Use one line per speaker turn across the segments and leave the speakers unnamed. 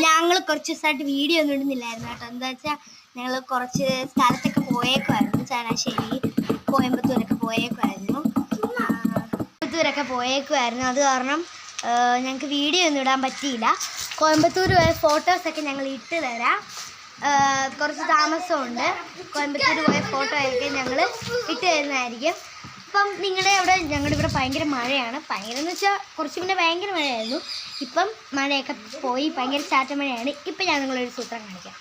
ഞങ്ങൾ കുറച്ച് ദിവസമായിട്ട് വീഡിയോ ഒന്നും ഇടുന്നില്ലായിരുന്നു കേട്ടോ. എന്താ വെച്ചാൽ ഞങ്ങൾ കുറച്ച് സ്ഥലത്തൊക്കെ പോയേക്കുമായിരുന്നു. ചങ്ങനാശ്ശേരി, കോയമ്പത്തൂരൊക്കെ പോയേക്കുമായിരുന്നു. അത് കാരണം ഞങ്ങൾക്ക് വീഡിയോ ഒന്നും ഇടാൻ പറ്റിയില്ല. കോയമ്പത്തൂർ പോയ ഫോട്ടോസൊക്കെ ഞങ്ങൾ ഇട്ട് തരാം. കുറച്ച് താമസമുണ്ട്. കോയമ്പത്തൂർ പോയ ഫോട്ടോ ഒക്കെ ഞങ്ങൾ ഇട്ട് തരുന്നതായിരിക്കും. ഇപ്പം ഞങ്ങളുടെ ഇവിടെ ഭയങ്കര മഴയാണ്. ഭയങ്കര എന്ന് വെച്ചാൽ കുറച്ച് മുന്നേ ഭയങ്കര മഴയായിരുന്നു. ഇപ്പം മഴയൊക്കെ പോയി ഭയങ്കര ചാറ്റ മഴയാണ്. ഇപ്പം ഞാൻ നിങ്ങളൊരു സൂത്രം കാണിക്കാം.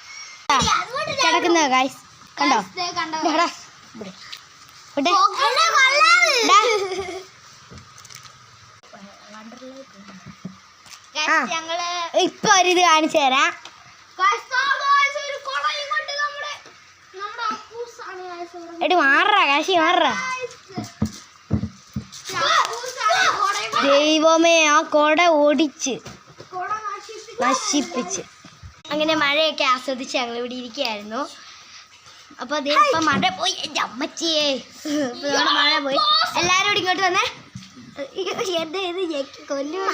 കിടക്കുന്ന ഗായ്സ് കണ്ടോ? ഇപ്പൊ ഒരിത് കാണിച്ചു തരാം. എടി മാറാ കാശി മാറാ. ദൈവമേ, ആ കൊട ഓടിച്ച് നശിപ്പിച്ച്. അങ്ങനെ മഴയൊക്കെ ആസ്വദിച്ച് ഞങ്ങൾ ഇവിടെ ഇരിക്കുകയായിരുന്നു. അപ്പോൾ അതേ ഇപ്പം മഴ പോയി. എൻ്റെ അമ്മച്ചിയേ, മഴ പോയി. എല്ലാവരും കൂടി ഇങ്ങോട്ട് വന്നേ. എൻ്റെ ഇത് കൊല്ലുക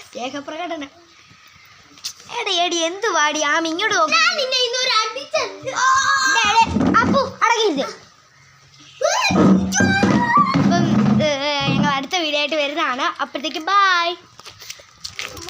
സ്നേഹപ്രകടനം. എടി എന്ത് വാടി ആ ഇങ്ങോട്ട് നോക്കി. അപ്പു അടങ്ങിയില്ലേ. അപ്പം ഞങ്ങൾ അടുത്ത വീഡിയോ ആയിട്ട് വരുന്നതാണ്. അപ്പോഴത്തേക്ക് ബൈ.